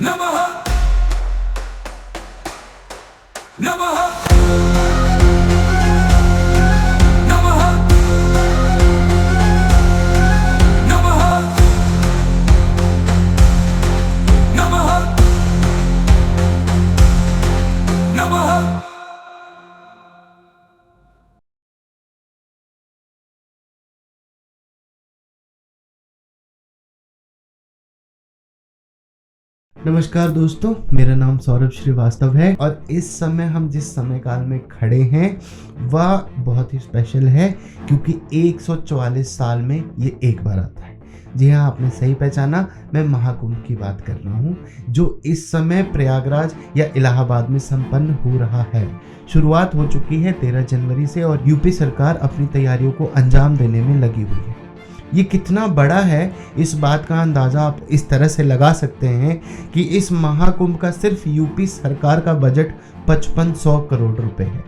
नमः नमः नमः नमः नमः नमः। नमस्कार दोस्तों, मेरा नाम सौरभ श्रीवास्तव है और इस समय हम जिस समय काल में खड़े हैं वह बहुत ही स्पेशल है क्योंकि 144 साल में ये एक बार आता है। जी हाँ, आपने सही पहचाना, मैं महाकुंभ की बात कर रहा हूँ जो इस समय प्रयागराज या इलाहाबाद में संपन्न हो रहा है। शुरुआत हो चुकी है 13 जनवरी से और यूपी सरकार अपनी तैयारियों को अंजाम देने में लगी हुई है। ये कितना बड़ा है, इस बात का अंदाज़ा आप इस तरह से लगा सकते हैं कि इस महाकुंभ का सिर्फ यूपी सरकार का बजट 5500 करोड़ रुपए है।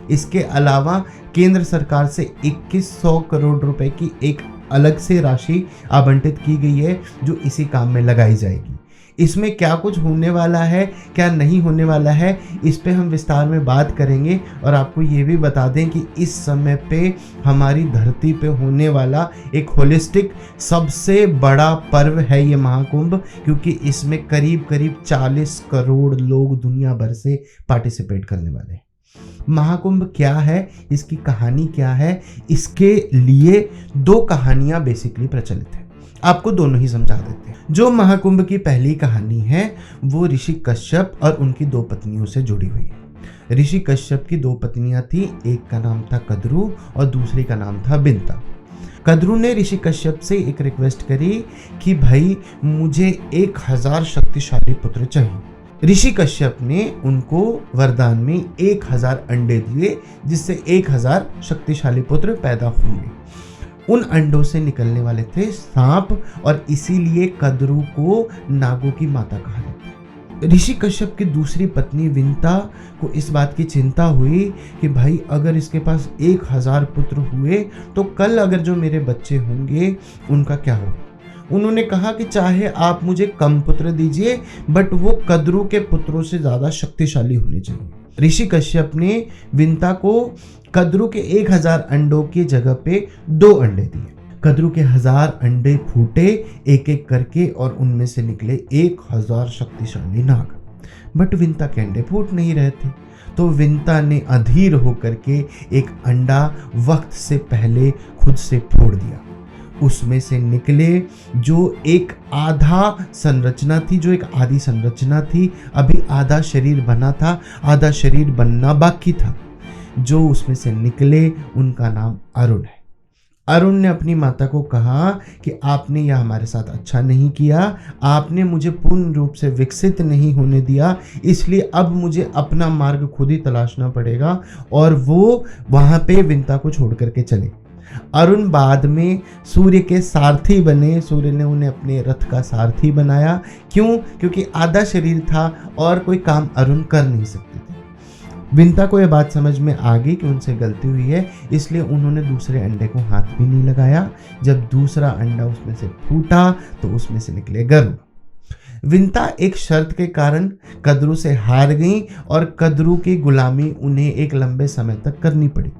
इसके अलावा केंद्र सरकार से 2100 करोड़ रुपए की एक अलग से राशि आवंटित की गई है जो इसी काम में लगाई जाएगी। इसमें क्या कुछ होने वाला है, क्या नहीं होने वाला है, इस पे हम विस्तार में बात करेंगे और आपको ये भी बता दें कि इस समय पे हमारी धरती पे होने वाला एक होलिस्टिक सबसे बड़ा पर्व है ये महाकुंभ, क्योंकि इसमें करीब करीब 40 करोड़ लोग दुनिया भर से पार्टिसिपेट करने वाले हैं। महाकुंभ क्या है, इसकी कहानी क्या है, इसके लिए 2 कहानियां बेसिकली प्रचलित है। आपको दोनों ही समझा देते हैं। जो महाकुंभ की पहली कहानी है वो ऋषि कश्यप और उनकी 2 पत्नियों से जुड़ी हुई है। ऋषि कश्यप की 2 पत्नियां थी, एक का नाम था कद्रू और दूसरी का नाम था बिंता। कद्रू ने ऋषि कश्यप से एक रिक्वेस्ट करी कि भाई मुझे 1000 शक्तिशाली पुत्र चाहिए। ऋषि कश्यप ने उनको वरदान में 1000 अंडे दिए जिससे 1000 शक्तिशाली पुत्र पैदा होंगे। उन अंडों से निकलने वाले थे सांप और इसीलिए कद्रू को नागों की माता कहा जाता है। ऋषि कश्यप की दूसरी पत्नी विंता को इस बात की चिंता हुई कि भाई अगर इसके पास 1000 पुत्र हुए तो कल अगर जो मेरे बच्चे होंगे उनका क्या होगा। उन्होंने कहा कि चाहे आप मुझे कम पुत्र दीजिए बट वो कद्रू के पुत्रों से ज़्यादा शक्तिशाली होने चाहिए। ऋषि कश्यप ने विंता को कद्रू के 1000 अंडों की जगह पे 2 अंडे दिए। कद्रू के 1000 अंडे फूटे एक एक करके और उनमें से निकले 1000 शक्तिशाली नाग। बट विंता के अंडे फूट नहीं रहे थे, तो विंता ने अधीर होकर के एक अंडा वक्त से पहले खुद से फोड़ दिया। उसमें से निकले जो एक आधा संरचना थी, जो एक आधी संरचना थी, अभी आधा शरीर बना था, आधा शरीर बनना बाकी था। जो उसमें से निकले उनका नाम अरुण है। अरुण ने अपनी माता को कहा कि आपने यह हमारे साथ अच्छा नहीं किया, आपने मुझे पूर्ण रूप से विकसित नहीं होने दिया, इसलिए अब मुझे अपना मार्ग खुद ही तलाशना पड़ेगा। और वो वहाँ पे विंता को छोड़ करके चले। अरुण बाद में सूर्य के सारथी बने। सूर्य ने उन्हें अपने रथ का सारथी बनाया। क्यों? क्योंकि आधा शरीर था और कोई काम अरुण कर नहीं सकते थे। विंता को यह बात समझ में आ गई कि उनसे गलती हुई है, इसलिए उन्होंने दूसरे अंडे को हाथ भी नहीं लगाया। जब दूसरा अंडा उसमें से फूटा तो उसमें से निकले गरुड़। विंता एक शर्त के कारण कद्रू से हार गई और कद्रू की गुलामी उन्हें एक लंबे समय तक करनी पड़ी।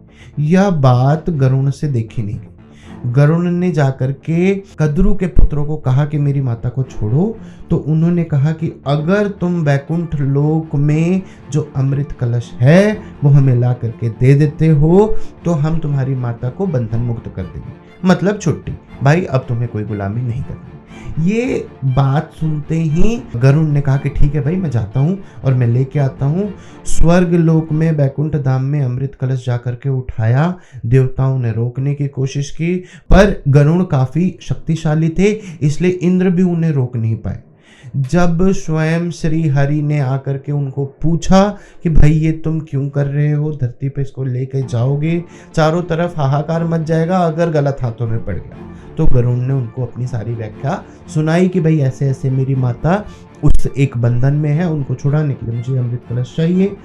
यह बात गरुड़ से देखी नहीं गई। गरुड़ ने जाकर के कद्रू के पुत्रों को कहा कि मेरी माता को छोड़ो, तो उन्होंने कहा कि अगर तुम वैकुंठ लोक में जो अमृत कलश है वो हमें ला करके दे देते हो तो हम तुम्हारी माता को बंधन मुक्त कर देंगे, मतलब छुट्टी, भाई अब तुम्हें कोई गुलामी नहीं करनी। ये बात सुनते ही गरुड़ ने कहा कि ठीक है भाई, मैं जाता हूँ और मैं लेके आता हूँ। स्वर्ग लोक में वैकुंठ धाम में अमृत कलश जाकर के उठाया। देवताओं ने रोकने की कोशिश की पर गरुड़ काफी शक्तिशाली थे, इसलिए इंद्र भी उन्हें रोक नहीं पाए। जब स्वयं श्री हरि ने आकर के उनको पूछा कि भाई ये तुम क्यों कर रहे हो, धरती पे इसको लेके जाओगे, चारों तरफ हाहाकार मच जाएगा अगर गलत हाथों में पड़ गया। तो गरुड़ ने उनको अपनी सारी व्याख्या सुनाई कि भाई ऐसे ऐसे मेरी माता उस एक बंधन में है, उनको छुड़ाने के लिए मुझे अमृत कलश चाहिए।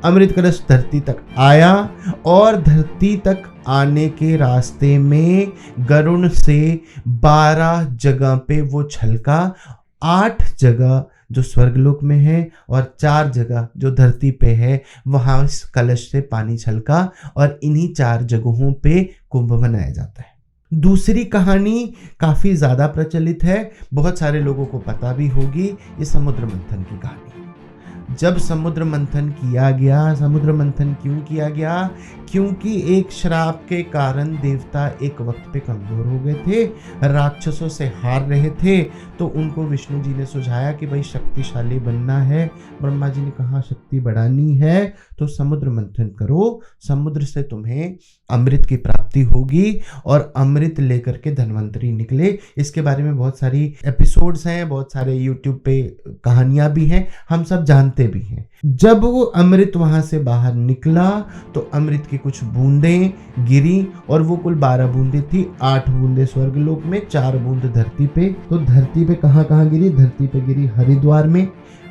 अमृत कलश धरती तक आया और धरती तक आने के रास्ते में गरुड़ से 12 जगह पे वो छलका। 8 जगह जो स्वर्गलोक में है और 4 जगह जो धरती पे है वहाँ इस कलश से पानी छलका और इन्हीं 4 जगहों पे कुंभ मनाया जाता है। दूसरी कहानी काफ़ी ज़्यादा प्रचलित है, बहुत सारे लोगों को पता भी होगी, ये समुद्र मंथन की कहानी। जब समुद्र मंथन किया गया, समुद्र मंथन क्यों किया गया? क्योंकि एक श्राप के कारण देवता एक वक्त पे कमज़ोर हो गए थे, राक्षसों से हार रहे थे, तो उनको विष्णु जी ने सुझाया कि भाई शक्तिशाली बनना है। ब्रह्मा जी ने कहा शक्ति बढ़ानी है तो समुद्र मंथन करो, समुद्र से तुम्हें अमृत की प्राप्ति होगी, और अमृत लेकर के धन्वंतरी निकले। इसके बारे में बहुत सारी एपिसोड्स हैं, बहुत सारे यूट्यूब पे कहानियां भी हैं, हम सब जानते भी हैं। जब वो अमृत वहां से बाहर निकला तो अमृत की कुछ बूंदें गिरी, और वो कुल 12 बूंदें थी। 8 बूंदें स्वर्गलोक में, 4 बूंद धरती पे। तो धरती पे कहाँ कहाँ गिरी? धरती पे गिरी हरिद्वार में,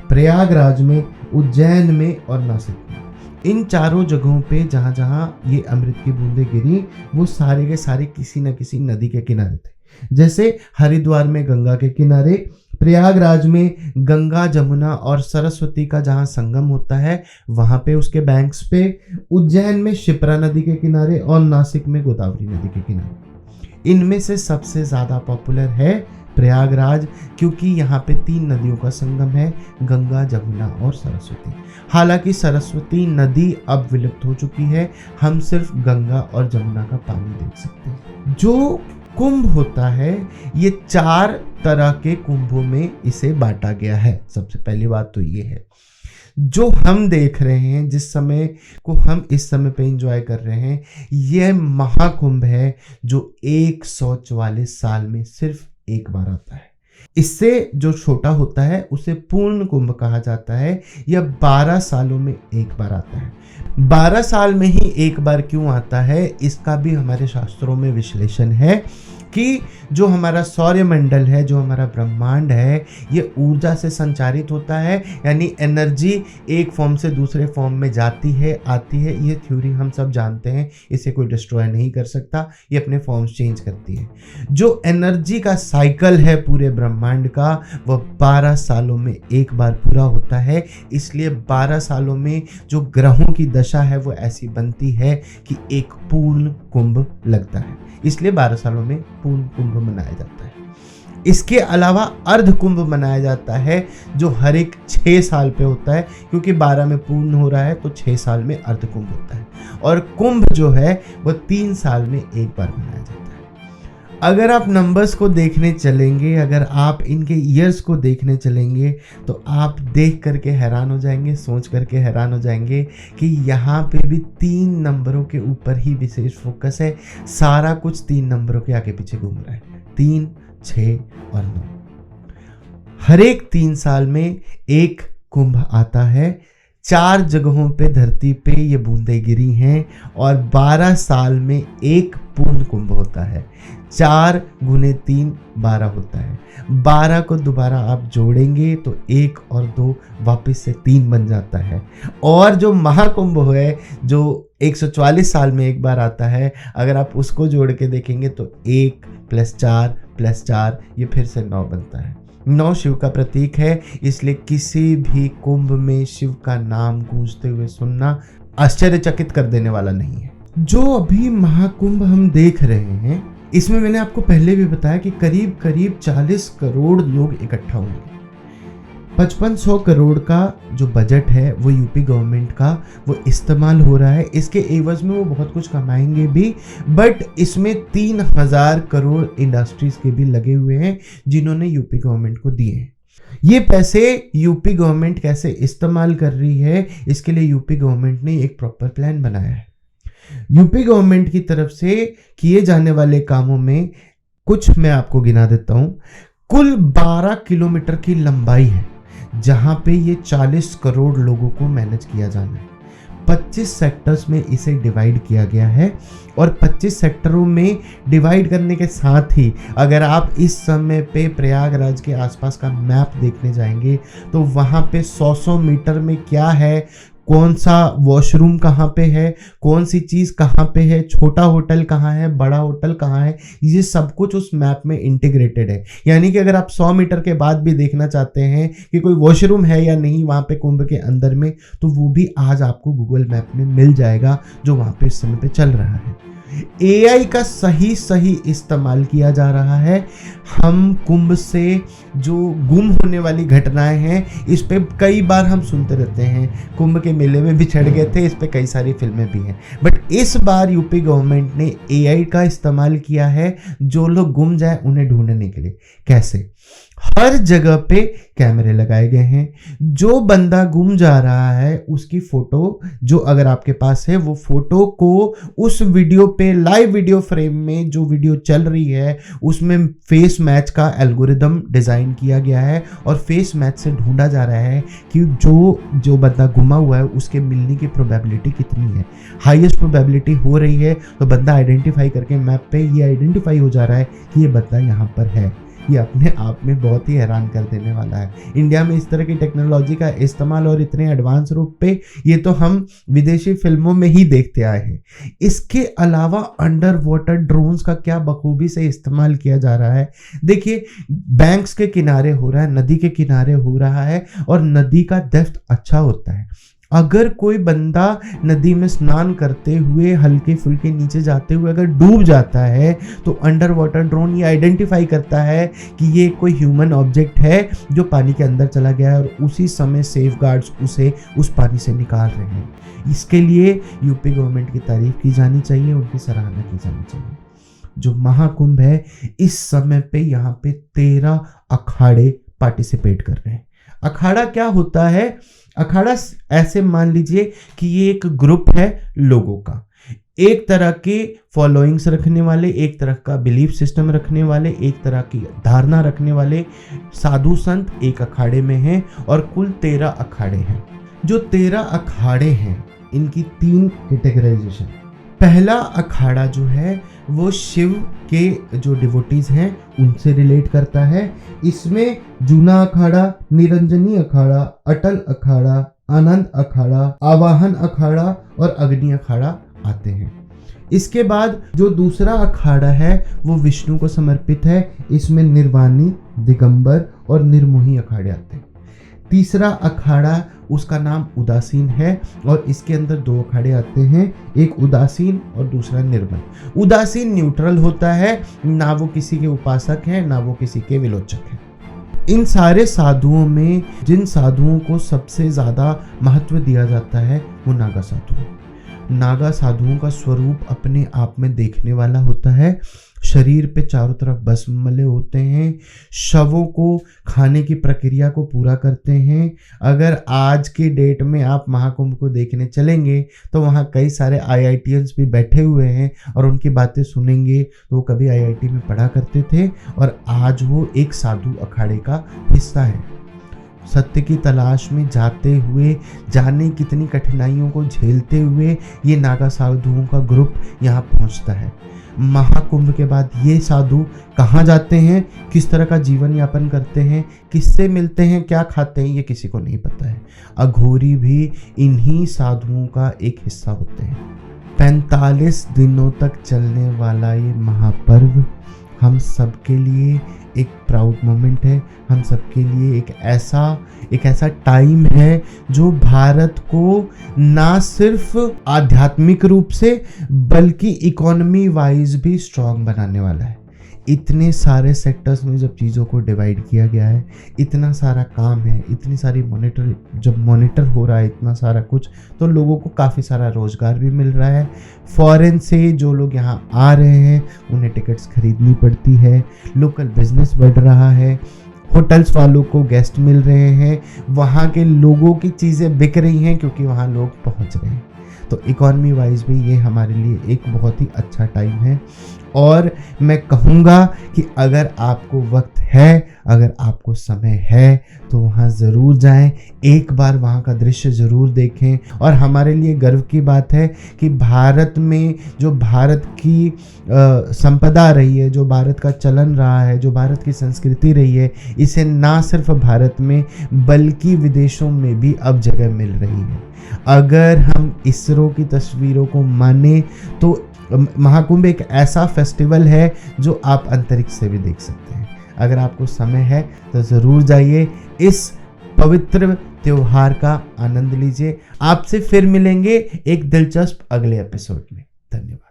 प्रयागराज में, उज्जैन में और नासिक में। इन चारों जगहों पे जहाँ जहाँ ये अमृत की बूंदें गिरी वो सारे के सारे किसी न किसी नदी के किनारे थे। जैसे हरिद्वार में गंगा के किनारे, प्रयागराज में गंगा, जमुना और सरस्वती का जहाँ संगम होता है वहाँ पे उसके बैंक्स पे, उज्जैन में शिप्रा नदी के किनारे और नासिक में गोदावरी नदी के किनारे। इनमें से सबसे ज़्यादा पॉपुलर है प्रयागराज, क्योंकि यहाँ पे 3 नदियों का संगम है, गंगा, जमुना और सरस्वती। हालांकि सरस्वती नदी अब विलुप्त हो चुकी है, हम सिर्फ गंगा और जमुना का पानी देख सकते हैं। जो कुंभ होता है ये 4 तरह के कुंभों में इसे बांटा गया है। सबसे पहली बात तो ये है, जो हम देख रहे हैं, जिस समय को हम इस समय पे एंजॉय कर रहे हैं, यह महाकुंभ है जो 144 साल में सिर्फ एक बार आता है। इससे जो छोटा होता है उसे पूर्ण कुंभ कहा जाता है। यह 12 सालों में एक बार आता है। 12 साल में ही एक बार क्यों आता है, इसका भी हमारे शास्त्रों में विश्लेषण है कि जो हमारा सौरमंडल है, जो हमारा ब्रह्मांड है, ये ऊर्जा से संचारित होता है, यानी एनर्जी एक फॉर्म से दूसरे फॉर्म में जाती है, आती है। ये थ्योरी हम सब जानते हैं, इसे कोई डिस्ट्रॉय नहीं कर सकता, ये अपने फॉर्म्स चेंज करती है। जो एनर्जी का साइकिल है पूरे ब्रह्मांड का, वह 12 सालों में एक बार पूरा होता है। इसलिए 12 सालों में जो ग्रहों की दशा है वो ऐसी बनती है कि एक पूर्ण कुंभ लगता है। इसलिए 12 सालों में पूर्ण कुंभ मनाया जाता है। इसके अलावा अर्ध कुंभ मनाया जाता है, जो हर एक 6 साल पे होता है, क्योंकि 12 में पूर्ण हो रहा है तो 6 साल में अर्ध कुंभ होता है। और कुंभ जो है वह 3 साल में एक बार मनाया जाता है। अगर आप नंबर्स को देखने चलेंगे, अगर आप इनके ईयर्स को देखने चलेंगे, तो आप देख करके हैरान हो जाएंगे, सोच करके हैरान हो जाएंगे कि यहाँ पे भी 3 नंबरों के ऊपर ही विशेष फोकस है। सारा कुछ 3 नंबरों के आगे पीछे घूम रहा है, 3, 6 और 9। हर एक 3 साल में एक कुंभ आता है। 4 जगहों पे धरती पे ये बूंदें गिरी हैं, और 12 साल में एक पूर्ण कुंभ होता है। 4 × 3 12 होता है। 12 को दोबारा आप जोड़ेंगे तो 1 और 2 वापस से 3 बन जाता है। और जो महाकुंभ है, जो 144 साल में एक बार आता है, अगर आप उसको जोड़ के देखेंगे तो 1 + 4 + 4 ये फिर से 9 बनता है। 9 शिव का प्रतीक है, इसलिए किसी भी कुंभ में शिव का नाम गूंजते हुए सुनना आश्चर्यचकित कर देने वाला नहीं है। जो अभी महाकुंभ हम देख रहे हैं, इसमें मैंने आपको पहले भी बताया कि करीब करीब 40 करोड़ लोग इकट्ठा होंगे। 5500 करोड़ का जो बजट है वो यूपी गवर्नमेंट का वो इस्तेमाल हो रहा है। इसके एवज में वो बहुत कुछ कमाएंगे भी, बट इसमें 3000 करोड़ इंडस्ट्रीज के भी लगे हुए हैं जिन्होंने यूपी गवर्नमेंट को दिए हैं। ये पैसे यूपी गवर्नमेंट कैसे इस्तेमाल कर रही है, इसके लिए यूपी गवर्नमेंट ने एक प्रॉपर प्लान बनाया है। यूपी गवर्नमेंट की तरफ से किए जाने वाले कामों में कुछ मैं आपको गिना देता हूं। कुल 12 किलोमीटर की लंबाई है जहां पे ये 40 करोड़ लोगों को मैनेज किया जाना है। 25 सेक्टर्स में इसे डिवाइड किया गया है, और 25 सेक्टरों में डिवाइड करने के साथ ही अगर आप इस समय पे प्रयागराज के आसपास का मैप देखने जाएंगे तो वहां पे 100 मीटर में क्या है, कौन सा वॉशरूम कहाँ पे है, कौन सी चीज़ कहाँ पे है, छोटा होटल कहाँ है, बड़ा होटल कहाँ है, ये सब कुछ उस मैप में इंटीग्रेटेड है। यानी कि अगर आप 100 मीटर के बाद भी देखना चाहते हैं कि कोई वॉशरूम है या नहीं वहाँ पे कुंभ के अंदर में, तो वो भी आज आपको गूगल मैप में मिल जाएगा जो वहाँ पे इस समय पे चल रहा है। AI का सही इस्तेमाल किया जा रहा है। हम कुंभ से जो गुम होने वाली घटनाएं हैं इस पे कई बार हम सुनते रहते हैं, कुंभ के मेले में भी चढ़ गए थे, इस पे कई सारी फिल्में भी हैं। बट इस बार यूपी गवर्नमेंट ने AI का इस्तेमाल किया है जो लोग गुम जाए उन्हें ढूंढने के लिए। कैसे? हर जगह पे कैमरे लगाए गए हैं। जो बंदा गुम जा रहा है उसकी फोटो जो अगर आपके पास है वो फोटो को उस वीडियो पे लाइव वीडियो फ्रेम में जो वीडियो चल रही है उसमें फेस मैच का एल्गोरिदम डिजाइन किया गया है और फेस मैच से ढूंढा जा रहा है कि जो बंदा गुमा हुआ है उसके मिलने की प्रोबेबिलिटी कितनी है। हाईएस्ट प्रोबेबिलिटी हो रही है तो बंदा आइडेंटिफाई करके मैप पे ये आइडेंटिफाई हो जा रहा है कि ये बंदा यहाँ पर है। ये अपने आप में बहुत ही हैरान कर देने वाला है। इंडिया में इस तरह की टेक्नोलॉजी का इस्तेमाल और इतने एडवांस रूप पे ये तो हम विदेशी फिल्मों में ही देखते आए हैं। इसके अलावा अंडर वाटर ड्रोन्स का क्या बखूबी से इस्तेमाल किया जा रहा है। देखिए, बैंक्स के किनारे हो रहा है, नदी के किनारे हो रहा है और नदी का डेप्थ अच्छा होता है। अगर कोई बंदा नदी में स्नान करते हुए हल्के फुल्के नीचे जाते हुए अगर डूब जाता है तो अंडर वाटर ड्रोन ये आइडेंटिफाई करता है कि ये कोई ह्यूमन ऑब्जेक्ट है जो पानी के अंदर चला गया है और उसी समय सेफगार्ड्स उसे उस पानी से निकाल रहे हैं। इसके लिए यूपी गवर्नमेंट की तारीफ की जानी चाहिए, उनकी सराहना की जानी चाहिए। जो महाकुंभ है इस समय पे यहाँ पे 13 अखाड़े पार्टिसिपेट कर रहे हैं। अखाड़ा क्या होता है? अखाड़ा ऐसे मान लीजिए कि ये एक ग्रुप है लोगों का, एक तरह के फॉलोइंग्स रखने वाले, एक तरह का बिलीफ सिस्टम रखने वाले, एक तरह की धारणा रखने वाले साधु संत एक अखाड़े में हैं और कुल 13 अखाड़े हैं। जो 13 अखाड़े हैं इनकी 3 कैटेगराइजेशन। पहला अखाड़ा जो है वो शिव के जो डिवोटीज हैं उनसे रिलेट करता है। इसमें जूना अखाड़ा, निरंजनी अखाड़ा, अटल अखाड़ा, आनंद अखाड़ा, आवाहन अखाड़ा और अग्नि अखाड़ा आते हैं। इसके बाद जो दूसरा अखाड़ा है वो विष्णु को समर्पित है। इसमें निर्वाणी, दिगंबर और निर्मोही अखाड़े आते हैं। तीसरा अखाड़ा उसका नाम उदासीन है और इसके अंदर 2 अखाड़े आते हैं, एक उदासीन और दूसरा निर्मल। उदासीन न्यूट्रल होता है, ना वो किसी के उपासक हैं ना वो किसी के विलोचक हैं। इन सारे साधुओं में जिन साधुओं को सबसे ज़्यादा महत्व दिया जाता है वो नागा साधु हैं। नागा साधुओं का स्वरूप अपने आप में देखने वाला होता है। शरीर पे चारों तरफ भस्म मले होते हैं, शवों को खाने की प्रक्रिया को पूरा करते हैं। अगर आज के डेट में आप महाकुंभ को देखने चलेंगे तो वहाँ कई सारे IITians भी बैठे हुए हैं और उनकी बातें सुनेंगे तो वो कभी IIT में पढ़ा करते थे और आज वो एक साधु अखाड़े का हिस्सा है। सत्य की तलाश में जाते हुए, जाने कितनी कठिनाइयों को झेलते हुए ये नागा साधुओं का ग्रुप यहाँ पहुँचता है। महाकुंभ के बाद ये साधु कहाँ जाते हैं, किस तरह का जीवन यापन करते हैं, किससे मिलते हैं, क्या खाते हैं, ये किसी को नहीं पता है। अघोरी भी इन्हीं साधुओं का एक हिस्सा होते हैं। 45 दिनों तक चलने वाला ये महापर्व हम सबके लिए एक प्राउड मोमेंट है। हम सबके लिए एक ऐसा टाइम है जो भारत को ना सिर्फ आध्यात्मिक रूप से बल्कि इकोनॉमी वाइज भी स्ट्रांग बनाने वाला है। इतने सारे सेक्टर्स में जब चीज़ों को डिवाइड किया गया है, इतना सारा काम है, इतनी सारी मॉनिटर हो रहा है, इतना सारा कुछ, तो लोगों को काफ़ी सारा रोजगार भी मिल रहा है। फॉरेन से जो लोग यहाँ आ रहे हैं उन्हें टिकट्स खरीदनी पड़ती है, लोकल बिजनेस बढ़ रहा है, होटल्स वालों को गेस्ट मिल रहे हैं, वहाँ के लोगों की चीज़ें बिक रही हैं क्योंकि वहाँ लोग पहुँच रहे हैं। तो इकॉनमी वाइज भी ये हमारे लिए एक बहुत ही अच्छा टाइम है और मैं कहूँगा कि अगर आपको वक्त है, अगर आपको समय है तो वहाँ ज़रूर जाएं, एक बार वहाँ का दृश्य ज़रूर देखें। और हमारे लिए गर्व की बात है कि भारत में जो भारत की संपदा रही है, जो भारत का चलन रहा है, जो भारत की संस्कृति रही है, इसे ना सिर्फ भारत में बल्कि विदेशों में भी अब जगह मिल रही है। अगर हम इसरो की तस्वीरों को माने तो महाकुंभ एक ऐसा फेस्टिवल है जो आप अंतरिक्ष से भी देख सकते हैं। अगर आपको समय है तो ज़रूर जाइए, इस पवित्र त्योहार का आनंद लीजिए। आपसे फिर मिलेंगे एक दिलचस्प अगले एपिसोड में। धन्यवाद।